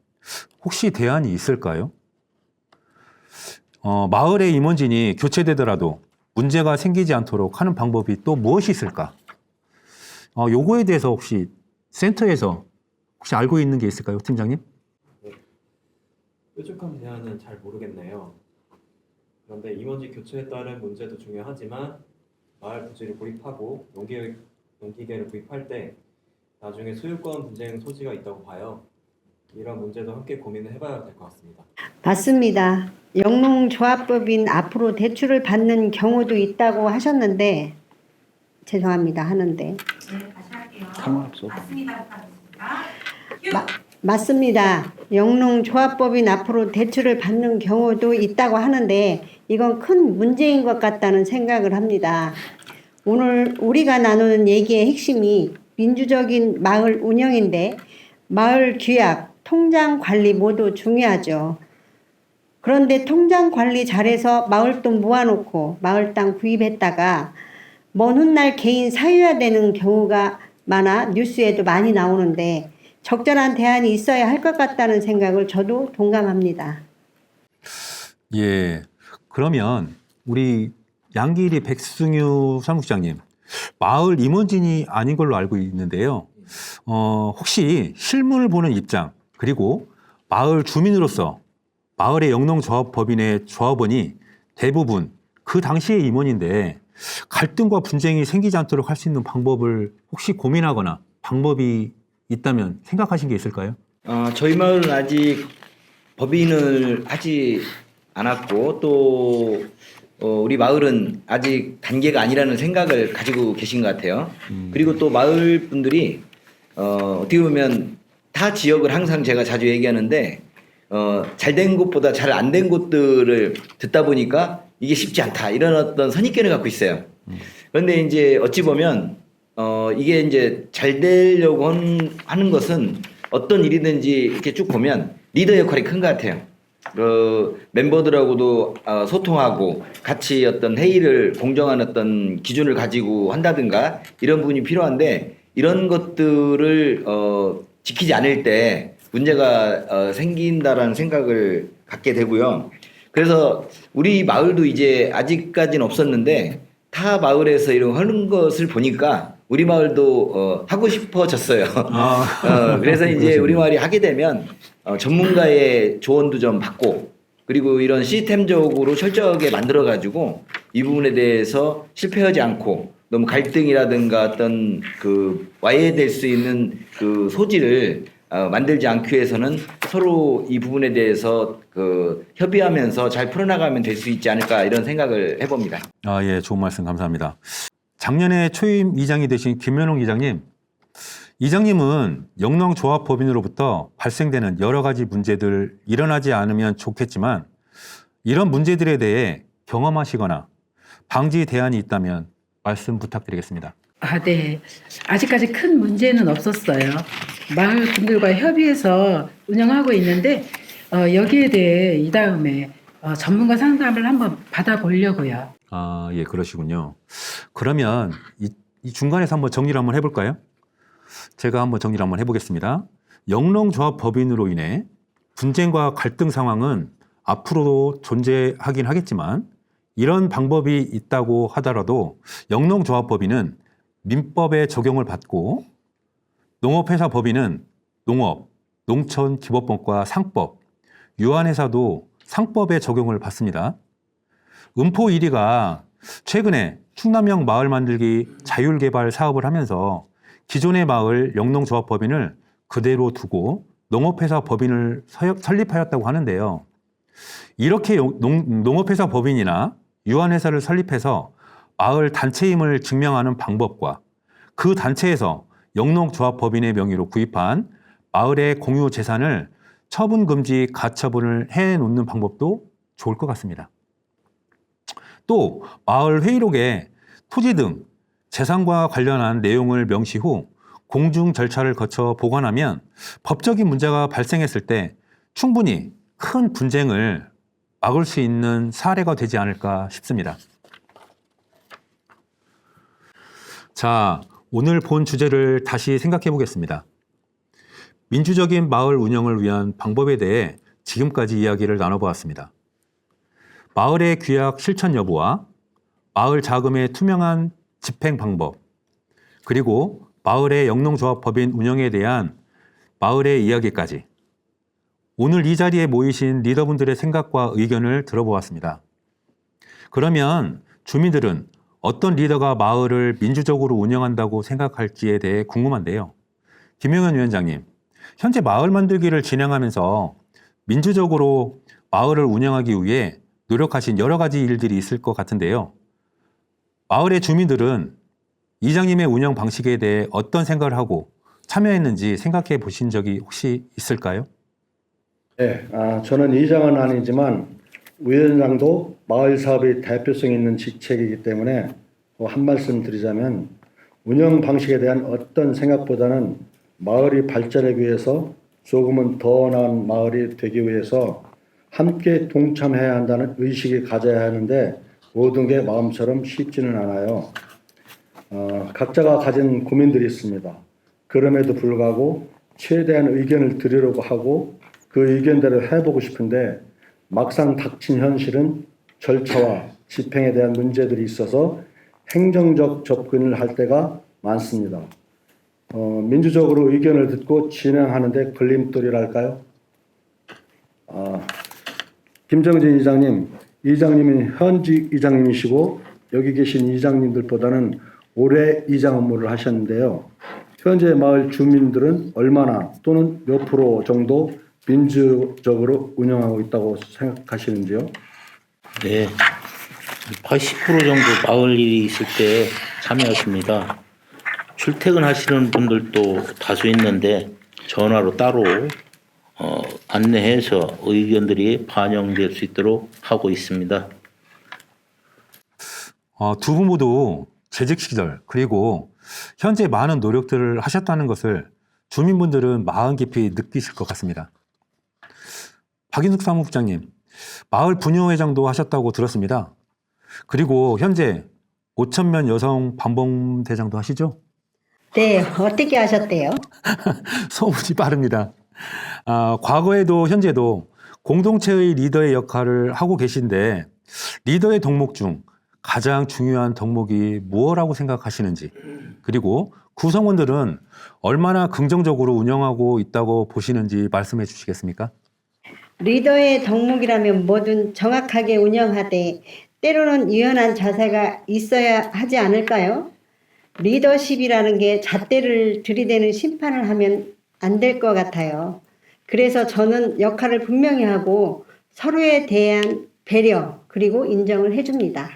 혹시 대안이 있을까요? 마을의 임원진이 교체되더라도 문제가 생기지 않도록 하는 방법이 또 무엇이 있을까? 요거에 대해서 혹시 센터에서 혹시 알고 있는 게 있을까요, 팀장님? 뾰족한 대안은 잘 모르겠네요. 그런데 임원진 교체에 따른 문제도 중요하지만 마을 부지를 구입하고 농기계를 구입할 때 나중에 소유권 분쟁 소지가 있다고 봐요. 이런 문제도 함께 고민을 해봐야 될 것 같습니다. 맞습니다. 영농조합법인 앞으로 대출을 받는 경우도 있다고 하셨는데 죄송합니다 하는데 상관없어. 맞습니다. 영농조합법인 앞으로 대출을 받는 경우도 있다고 하는데 이건 큰 문제인 것 같다는 생각을 합니다. 오늘 우리가 나누는 얘기의 핵심이 민주적인 마을 운영인데 마을 규약, 통장 관리 모두 중요하죠. 그런데 통장 관리 잘해서 마을돈 모아놓고 마을 땅 구입했다가 먼 훗날 개인 사유화되는 경우가 많아 뉴스에도 많이 나오는데 적절한 대안이 있어야 할 것 같다는 생각을 저도 동감합니다. 예. 그러면 우리 양길이 백승유 사무국장님, 마을 임원진이 아닌 걸로 알고 있는데요. 혹시 실물을 보는 입장, 그리고 마을 주민으로서 마을의 영농조합법인의 조합원이 대부분 그 당시의 임원인데 갈등과 분쟁이 생기지 않도록 할 수 있는 방법을 혹시 고민하거나 방법이 있다면 생각하신 게 있을까요? 저희 마을은 아직 법인을 하지 않았고 또 우리 마을은 아직 단계가 아니라는 생각을 가지고 계신 것 같아요. 그리고 또 마을 분들이 어떻게 보면 타 지역을 항상 제가 자주 얘기하는데 잘 된 곳보다 잘 안 된 곳들을 듣다 보니까 이게 쉽지 않다 이런 어떤 선입견을 갖고 있어요. 그런데 이제 어찌 보면 이게 이제 잘 되려고 하는 것은 어떤 일이든지 이렇게 쭉 보면 리더 역할이 큰 것 같아요. 멤버들하고도 소통하고 같이 어떤 회의를 공정한 어떤 기준을 가지고 한다든가 이런 부분이 필요한데 이런 것들을 지키지 않을 때 문제가 생긴다라는 생각을 갖게 되고요. 그래서 우리 마을도 이제 아직까지는 없었는데 타 마을에서 이런 하는 것을 보니까 우리 마을도 하고 싶어졌어요. 그래서 이제 우리 마을이 하게 되면 전문가의 조언도 좀 받고 그리고 이런 시스템적으로 철저하게 만들어가지고 이 부분에 대해서 실패하지 않고 너무 갈등이라든가 어떤 그 와해될 수 있는 그 소지를 만들지 않기 위해서는 서로 이 부분에 대해서 그 협의하면서 잘 풀어나가면 될 수 있지 않을까 이런 생각을 해봅니다. 예, 좋은 말씀 감사합니다. 작년에 초임 이장이 되신 김현웅 이장님, 이장님은 영농조합법인으로부터 발생되는 여러 가지 문제들 일어나지 않으면 좋겠지만 이런 문제들에 대해 경험하시거나 방지 대안이 있다면 말씀 부탁드리겠습니다. 네. 아직까지 큰 문제는 없었어요. 마을 분들과 협의해서 운영하고 있는데 여기에 대해 이 다음에 전문가 상담을 한번 받아보려고요. 예, 그러시군요. 그러면 이 중간에서 한번 정리를 한번 해볼까요? 제가 한번 정리를 한번 해보겠습니다. 영농조합 법인으로 인해 분쟁과 갈등 상황은 앞으로도 존재하긴 하겠지만 이런 방법이 있다고 하더라도 영농조합 법인은 민법의 적용을 받고 농업회사 법인은 농업, 농촌기법법과 상법, 유한회사도 상법의 적용을 받습니다. 음포 1위가 최근에 충남형 마을 만들기 자율개발 사업을 하면서 기존의 마을 영농조합 법인을 그대로 두고 농업회사 법인을 설립하였다고 하는데요. 이렇게 농업회사 법인이나 유한회사를 설립해서 마을 단체임을 증명하는 방법과 그 단체에서 영농조합 법인의 명의로 구입한 마을의 공유 재산을 처분금지 가처분을 해놓는 방법도 좋을 것 같습니다. 또 마을 회의록에 토지 등 재산과 관련한 내용을 명시 후 공중 절차를 거쳐 보관하면 법적인 문제가 발생했을 때 충분히 큰 분쟁을 막을 수 있는 사례가 되지 않을까 싶습니다. 자, 오늘 본 주제를 다시 생각해 보겠습니다. 민주적인 마을 운영을 위한 방법에 대해 지금까지 이야기를 나눠보았습니다. 마을의 규약 실천 여부와 마을 자금의 투명한 집행 방법, 그리고 마을의 영농조합 법인 운영에 대한 마을의 이야기까지 오늘 이 자리에 모이신 리더분들의 생각과 의견을 들어보았습니다. 그러면 주민들은 어떤 리더가 마을을 민주적으로 운영한다고 생각할지에 대해 궁금한데요. 김영현 위원장님, 현재 마을 만들기를 진행하면서 민주적으로 마을을 운영하기 위해 노력하신 여러 가지 일들이 있을 것 같은데요. 마을의 주민들은 이장님의 운영 방식에 대해 어떤 생각을 하고 참여했는지 생각해 보신 적이 혹시 있을까요? 네, 저는 이장은 아니지만 위원장도 마을 사업의 대표성 있는 직책이기 때문에 한 말씀 드리자면 운영 방식에 대한 어떤 생각보다는 마을이 발전하기 위해서 조금은 더 나은 마을이 되기 위해서 함께 동참해야 한다는 의식이 가져야 하는데 모든 게 마음처럼 쉽지는 않아요. 각자가 가진 고민들이 있습니다. 그럼에도 불구하고 최대한 의견을 드리려고 하고 그 의견대로 해보고 싶은데 막상 닥친 현실은 절차와 집행에 대한 문제들이 있어서 행정적 접근을 할 때가 많습니다. 민주적으로 의견을 듣고 진행하는데 걸림돌이랄까요? 김정진 이장님, 이장님은 현직 이장님이시고 여기 계신 이장님들보다는 오래 이장 업무를 하셨는데요. 현재 마을 주민들은 얼마나 또는 몇 프로 정도 민주적으로 운영하고 있다고 생각하시는지요? 네, 80% 정도 마을 일이 있을 때 참여하십니다. 출퇴근하시는 분들도 다수 있는데 전화로 따로 안내해서 의견들이 반영될 수 있도록 하고 있습니다. 두 분 모두 재직 시절 그리고 현재 많은 노력들을 하셨다는 것을 주민분들은 마음 깊이 느끼실 것 같습니다. 박인숙 사무국장님, 마을 부녀회장도 하셨다고 들었습니다. 그리고 현재 5천면 여성 반봉대장도 하시죠? 네, 어떻게 하셨대요? 소문이 빠릅니다. 과거에도 현재도 공동체의 리더의 역할을 하고 계신데 리더의 덕목 중 가장 중요한 덕목이 무엇이라고 생각하시는지, 그리고 구성원들은 얼마나 긍정적으로 운영하고 있다고 보시는지 말씀해 주시겠습니까? 리더의 덕목이라면 뭐든 정확하게 운영하되 때로는 유연한 자세가 있어야 하지 않을까요? 리더십이라는 게 잣대를 들이대는 심판을 하면 안 될 것 같아요. 그래서 저는 역할을 분명히 하고 서로에 대한 배려 그리고 인정을 해줍니다.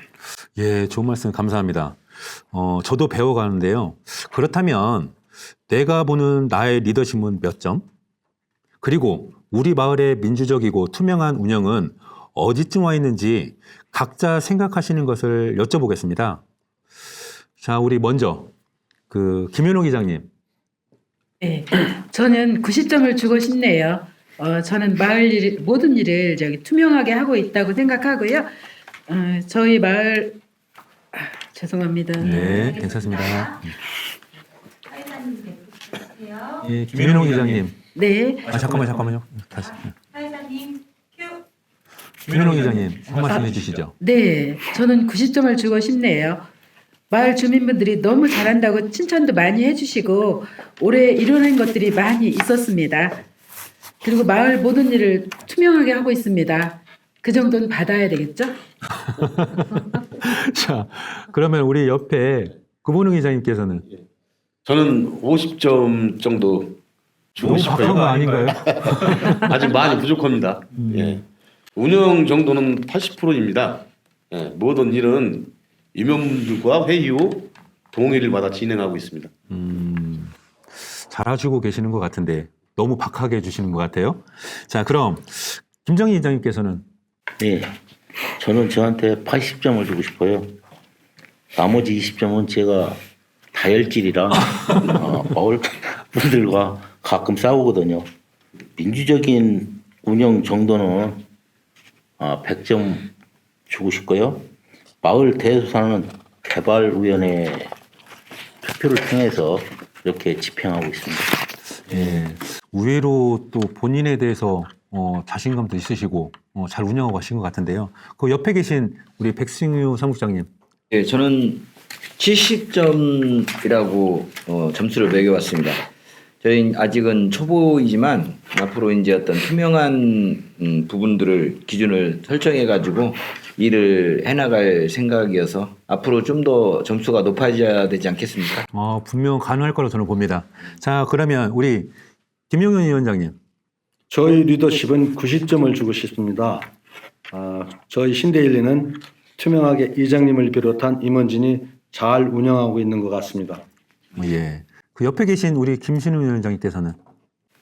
예, 좋은 말씀 감사합니다. 저도 배워가는데요. 그렇다면 내가 보는 나의 리더십은 몇 점? 그리고 우리 마을의 민주적이고 투명한 운영은 어디쯤 와 있는지 각자 생각하시는 것을 여쭤보겠습니다. 자, 우리 먼저 김현옥 이장님. 네, 저는 90점을 주고 싶네요. 저는 마을 모든 일을 투명하게 하고 있다고 생각하고요. 저희 마을 죄송합니다. 네, 괜찮습니다. 예, 김현옥 이장님. 네, 잠깐만요. 다시. 김현옥 이장님, 한 말씀 해주시죠. 네, 저는 90점을 주고 싶네요. 마을 주민분들이 너무 잘한다고 칭찬도 많이 해주시고 올해 이뤄낸 것들이 많이 있었습니다. 그리고 마을 모든 일을 투명하게 하고 있습니다. 그 정도는 받아야 되겠죠? 자, 그러면 우리 옆에 구본웅 이장님께서는 저는 50점 정도 주고 너무 박한 거 싶어요. 아닌가요? 아직 많이 부족합니다. 예. 운영 정도는 80%입니다. 예. 모든 일은 임원분들과 회의 후 동의를 받아 진행하고 있습니다. 잘하시고 계시는 것 같은데 너무 박하게 해주시는 것 같아요. 자, 그럼 김정희 이장님께서는 네, 저는 저한테 80점을 주고 싶어요. 나머지 20점은 제가 다혈질이라 마을 분들과 가끔 싸우거든요. 민주적인 운영 정도는 100점 주고 싶고요. 마을 대소사는 개발위원회 투표를 통해서 이렇게 집행하고 있습니다. 예, 의외로 또 본인에 대해서 자신감도 있으시고 잘 운영하고 가신 것 같은데요. 그 옆에 계신 우리 백승유 사무국장님. 예, 저는 70점이라고 점수를 매겨왔습니다. 저희 아직은 초보이지만 앞으로 이제 어떤 투명한 부분들을 기준을 설정해가지고 일을 해나갈 생각이어서 앞으로 좀 더 점수가 높아져야 되지 않겠습니까? 분명 가능할 거라고 저는 봅니다. 자, 그러면 우리 김용현 위원장님. 저희 리더십은 90점을 주고 싶습니다. 저희 신대일리는 투명하게 이장님을 비롯한 임원진이 잘 운영하고 있는 것 같습니다. 예. 그 옆에 계신 우리 김신우 위원장님께서는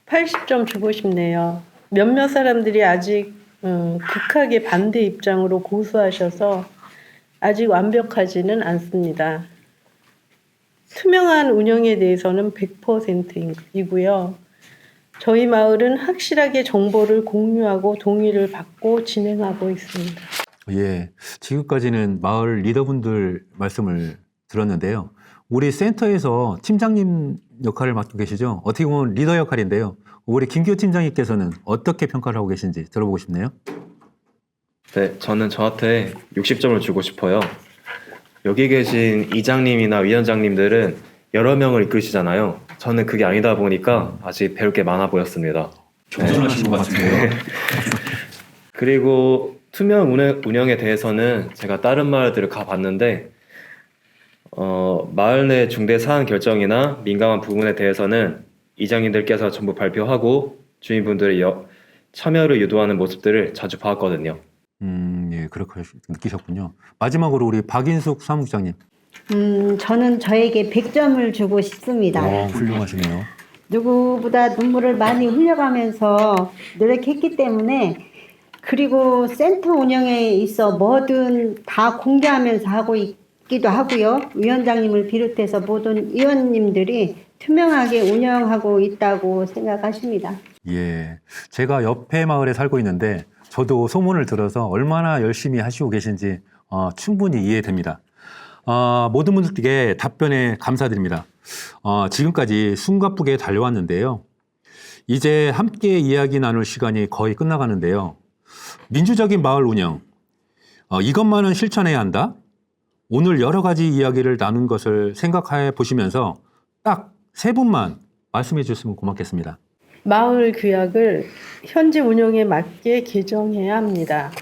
80점 주고 싶네요. 몇몇 사람들이 아직 극하게 반대 입장으로 고수하셔서 아직 완벽하지는 않습니다. 투명한 운영에 대해서는 100%이고요. 저희 마을은 확실하게 정보를 공유하고 동의를 받고 진행하고 있습니다. 예, 지금까지는 마을 리더분들 말씀을 들었는데요. 우리 센터에서 팀장님 역할을 맡고 계시죠? 어떻게 보면 리더 역할인데요. 우리 김기호 팀장님께서는 어떻게 평가를 하고 계신지 들어보고 싶네요. 네, 저는 저한테 60점을 주고 싶어요. 여기 계신 이장님이나 위원장님들은 여러 명을 이끌시잖아요. 저는 그게 아니다 보니까 아직 배울 게 많아 보였습니다. 겸손하신 것 같은데요. 그리고 투명 운영에 대해서는 제가 다른 마을들을 가봤는데 마을 내 중대 사안 결정이나 민감한 부분에 대해서는 이장님들께서 전부 발표하고 주민분들의 참여를 유도하는 모습들을 자주 봤거든요. 예, 그렇게 느끼셨군요. 마지막으로 우리 박인숙 사무국장님. 저는 저에게 100점을 주고 싶습니다. 훌륭하시네요. 누구보다 눈물을 많이 흘려가면서 노력했기 때문에 그리고 센터 운영에 있어 뭐든 다 공개하면서 하고 있기도 하고요. 위원장님을 비롯해서 모든 위원님들이 투명하게 운영하고 있다고 생각하십니다. 예, 제가 옆에 마을에 살고 있는데 저도 소문을 들어서 얼마나 열심히 하시고 계신지 충분히 이해됩니다. 모든 분들께 답변에 감사드립니다. 지금까지 숨가쁘게 달려왔는데요. 이제 함께 이야기 나눌 시간이 거의 끝나가는데요. 민주적인 마을 운영, 이것만은 실천해야 한다? 오늘 여러 가지 이야기를 나눈 것을 생각해 보시면서 딱 세 분만 말씀해 주셨으면 고맙겠습니다. 마을 규약을 현지 운영에 맞게 개정해야 합니다.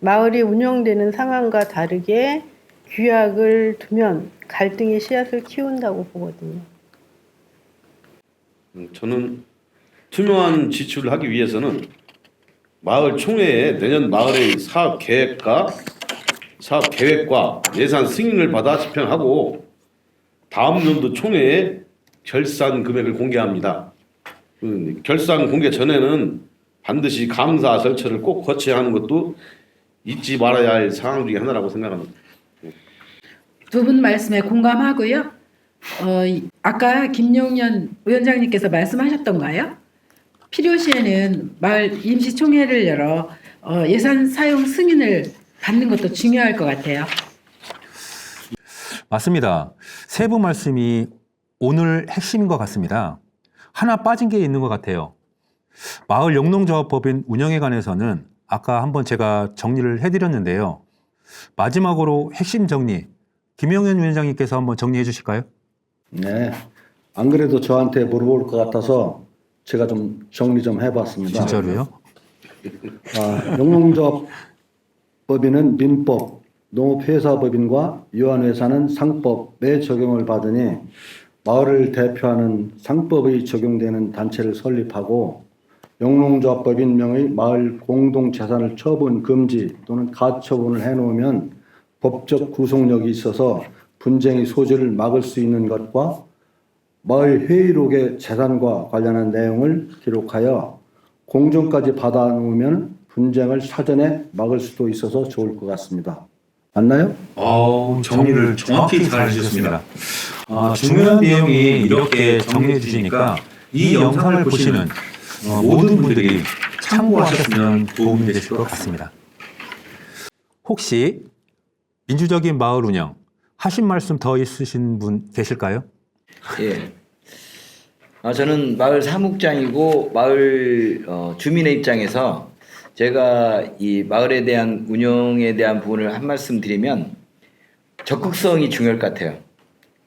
마을이 운영되는 상황과 다르게 규약을 두면 갈등의 씨앗을 키운다고 보거든요. 저는 투명한 지출을 하기 위해서는 마을 총회에 내년 마을의 사업 계획과 예산 승인을 받아 집행하고 다음 연도 총회에 결산 금액을 공개합니다. 결산 공개 전에는 반드시 감사 절차를 꼭 거쳐야 하는 것도 잊지 말아야 할 상황 중에 하나라고 생각합니다. 두 분 말씀에 공감하고요. 아까 김용현 위원장님께서 말씀하셨던가요? 필요시에는 마을 임시총회를 열어 예산 사용 승인을 받는 것도 중요할 것 같아요. 맞습니다. 세 분 말씀이 오늘 핵심인 것 같습니다. 하나 빠진 게 있는 것 같아요. 마을 영농조합법인 운영에 관해서는 아까 한번 제가 정리를 해드렸는데요. 마지막으로 핵심 정리, 김용현 위원장님께서 한번 정리해 주실까요? 네. 안 그래도 저한테 물어볼 것 같아서 제가 좀 정리 좀 해봤습니다. 진짜로요? 영농조합법인은 민법, 농업회사법인과 유한회사는 상법에 적용을 받으니 마을을 대표하는 상법의 적용되는 단체를 설립하고 영농조합법인 명의 마을 공동재산을 처분 금지 또는 가처분을 해놓으면 법적 구속력이 있어서 분쟁의 소지를 막을 수 있는 것과 마을 회의록의 재산과 관련한 내용을 기록하여 공정까지 받아놓으면 분쟁을 사전에 막을 수도 있어서 좋을 것 같습니다. 맞나요? 정리를 정확히 잘 해주셨습니다. 중요한 내용이 이렇게 정리해 주시니까 이 영상을 보시는 모든 분들이 참고하셨으면 도움이 되실 것 같습니다. 혹시 민주적인 마을 운영 하신 말씀 더 있으신 분 계실까요? 예. 저는 마을 사무국장이고 마을 주민의 입장에서 제가 이 마을에 대한 운영에 대한 부분을 한 말씀 드리면 적극성이 중요할 것 같아요.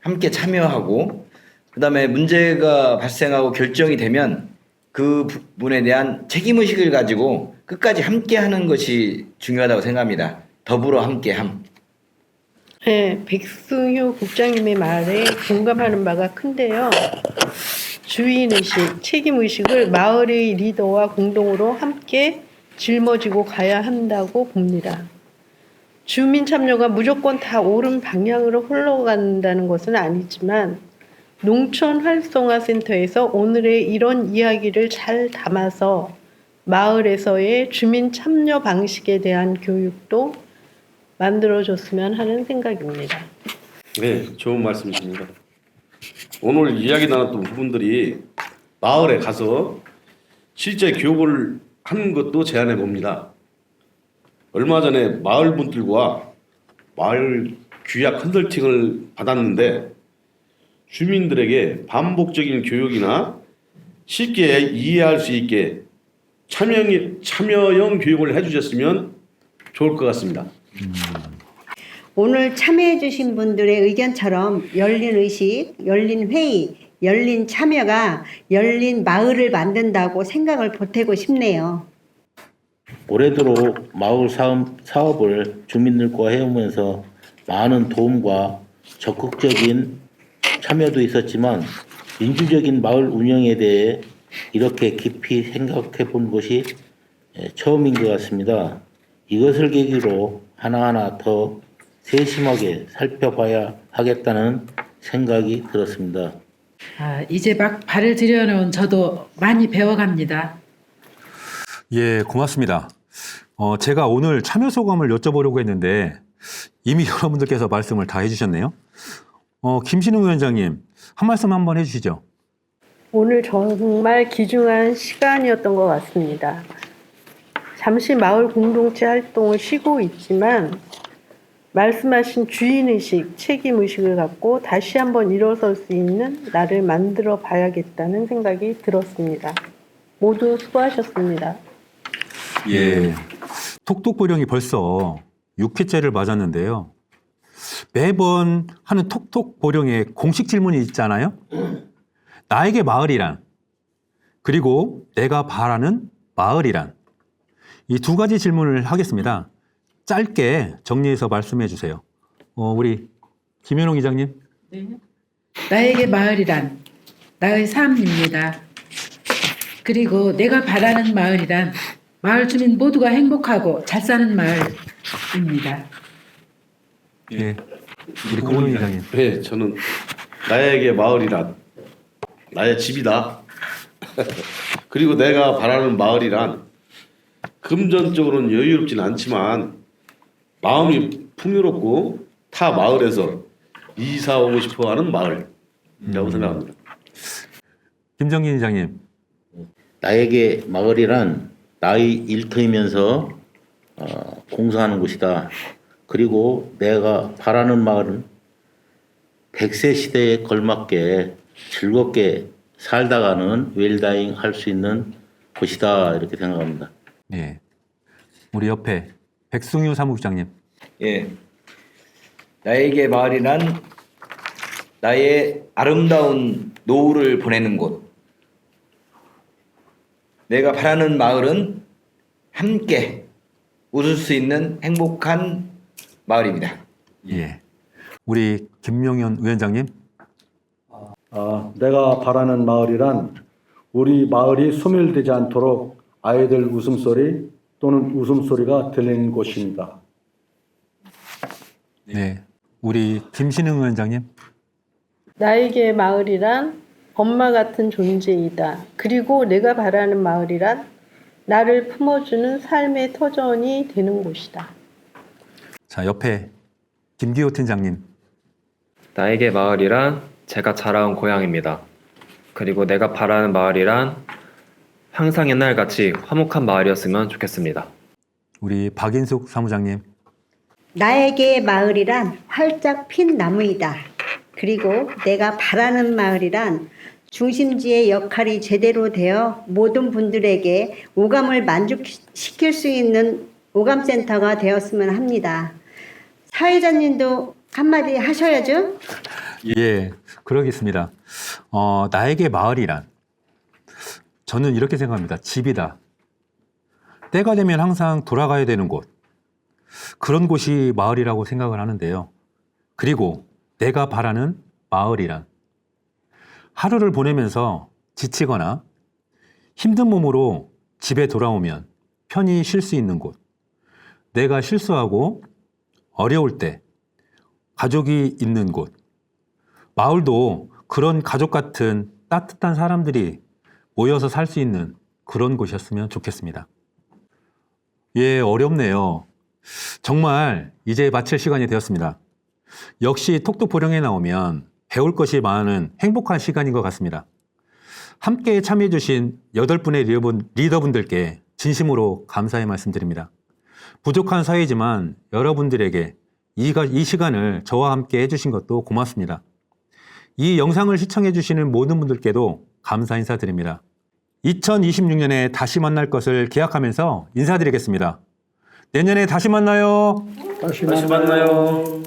함께 참여하고 그다음에 문제가 발생하고 결정이 되면 그 부분에 대한 책임의식을 가지고 끝까지 함께 하는 것이 중요하다고 생각합니다. 더불어 함께함. 네, 백승효 국장님의 말에 공감하는 바가 큰데요. 주인의식, 책임의식을 마을의 리더와 공동으로 함께 짊어지고 가야 한다고 봅니다. 주민 참여가 무조건 다 옳은 방향으로 흘러간다는 것은 아니지만 농촌활성화센터에서 오늘의 이런 이야기를 잘 담아서 마을에서의 주민 참여 방식에 대한 교육도 만들어줬으면 하는 생각입니다. 네, 좋은 말씀이십니다. 오늘 이야기 나눴던 부분들이 마을에 가서 실제 교육을 하는 것도 제안해 봅니다. 얼마 전에 마을 분들과 마을 규약 컨설팅을 받았는데 주민들에게 반복적인 교육이나 쉽게 이해할 수 있게 참여형 교육을 해주셨으면 좋을 것 같습니다. 오늘 참여해주신 분들의 의견처럼 열린 의식, 열린 회의, 열린 참여가 열린 마을을 만든다고 생각을 보태고 싶네요. 올해도록 마을 사업을 주민들과 해오면서 많은 도움과 적극적인 참여도 있었지만 민주적인 마을 운영에 대해 이렇게 깊이 생각해 본 것이 처음인 것 같습니다. 이것을 계기로 하나하나 더 세심하게 살펴봐야 하겠다는 생각이 들었습니다. 이제 막 발을 들여놓은 저도 많이 배워갑니다. 예, 고맙습니다. 제가 오늘 참여 소감을 여쭤보려고 했는데 이미 여러분들께서 말씀을 다 해주셨네요. 김신웅 위원장님, 한 말씀 한번 해주시죠. 오늘 정말 귀중한 시간이었던 것 같습니다. 잠시 마을 공동체 활동을 쉬고 있지만 말씀하신 주인의식, 책임의식을 갖고 다시 한번 일어설 수 있는 나를 만들어 봐야겠다는 생각이 들었습니다. 모두 수고하셨습니다. 예, 톡톡보령이 벌써 6회째를 맞았는데요. 매번 하는 톡톡 보령의 공식 질문이 있잖아요. 나에게 마을이란, 그리고 내가 바라는 마을이란. 이 두 가지 질문을 하겠습니다. 짧게 정리해서 말씀해 주세요. 우리 김현웅 이장님. 네. 나에게 마을이란 나의 삶입니다. 그리고 내가 바라는 마을이란 마을 주민 모두가 행복하고 잘 사는 마을입니다. 예. 우리 고은우 이장님. 네, 저는 나에게 마을이란 나의 집이다. 그리고 내가 바라는 마을이란 금전적으로는 여유롭지는 않지만 마음이 풍요롭고 타 마을에서 이사 오고 싶어하는 마을이라고 생각합니다. 김정진 이장님. 나에게 마을이란 나의 일터이면서 공사하는 곳이다. 그리고 내가 바라는 마을은 100세 시대에 걸맞게 즐겁게 살다가는 웰다잉 할 수 있는 곳이다. 이렇게 생각합니다. 예. 우리 옆에 백승유 사무국장님. 예. 나에게 마을이란 나의 아름다운 노후를 보내는 곳. 내가 바라는 마을은 함께 웃을 수 있는 행복한 마을입니다. 예. 우리 김용현 위원장님. 내가 바라는 마을이란 우리 마을이 소멸되지 않도록 아이들 웃음소리 또는 웃음소리가 들리는 곳입니다. 네. 우리 김신흥 위원장님. 나에게 마을이란 엄마 같은 존재이다. 그리고 내가 바라는 마을이란 나를 품어주는 삶의 터전이 되는 곳이다. 자, 옆에 김기호 팀장님. 나에게 마을이란 제가 자라온 고향입니다. 그리고 내가 바라는 마을이란 항상 옛날같이 화목한 마을이었으면 좋겠습니다. 우리 박인숙 사무장님. 나에게 마을이란 활짝 핀 나무이다. 그리고 내가 바라는 마을이란 중심지의 역할이 제대로 되어 모든 분들에게 오감을 만족시킬 수 있는 오감센터가 되었으면 합니다. 사회자님도 한마디 하셔야죠. 예, 그러겠습니다. 나에게 마을이란 저는 이렇게 생각합니다. 집이다. 때가 되면 항상 돌아가야 되는 곳. 그런 곳이 마을이라고 생각을 하는데요. 그리고 내가 바라는 마을이란 하루를 보내면서 지치거나 힘든 몸으로 집에 돌아오면 편히 쉴 수 있는 곳. 내가 실수하고 어려울 때 가족이 있는 곳. 마을도 그런 가족 같은 따뜻한 사람들이 모여서 살 수 있는 그런 곳이었으면 좋겠습니다. 예, 어렵네요. 정말 이제 마칠 시간이 되었습니다. 역시 톡톡 보령에 나오면 배울 것이 많은 행복한 시간인 것 같습니다. 함께 참여해주신 8분의 리더분들께 진심으로 감사의 말씀드립니다. 부족한 사회지만 여러분들에게 이 시간을 저와 함께 해주신 것도 고맙습니다. 이 영상을 시청해주시는 모든 분들께도 감사 인사드립니다. 2026년에 다시 만날 것을 기약하면서 인사드리겠습니다. 내년에 다시 만나요. 다시 다시 만나요.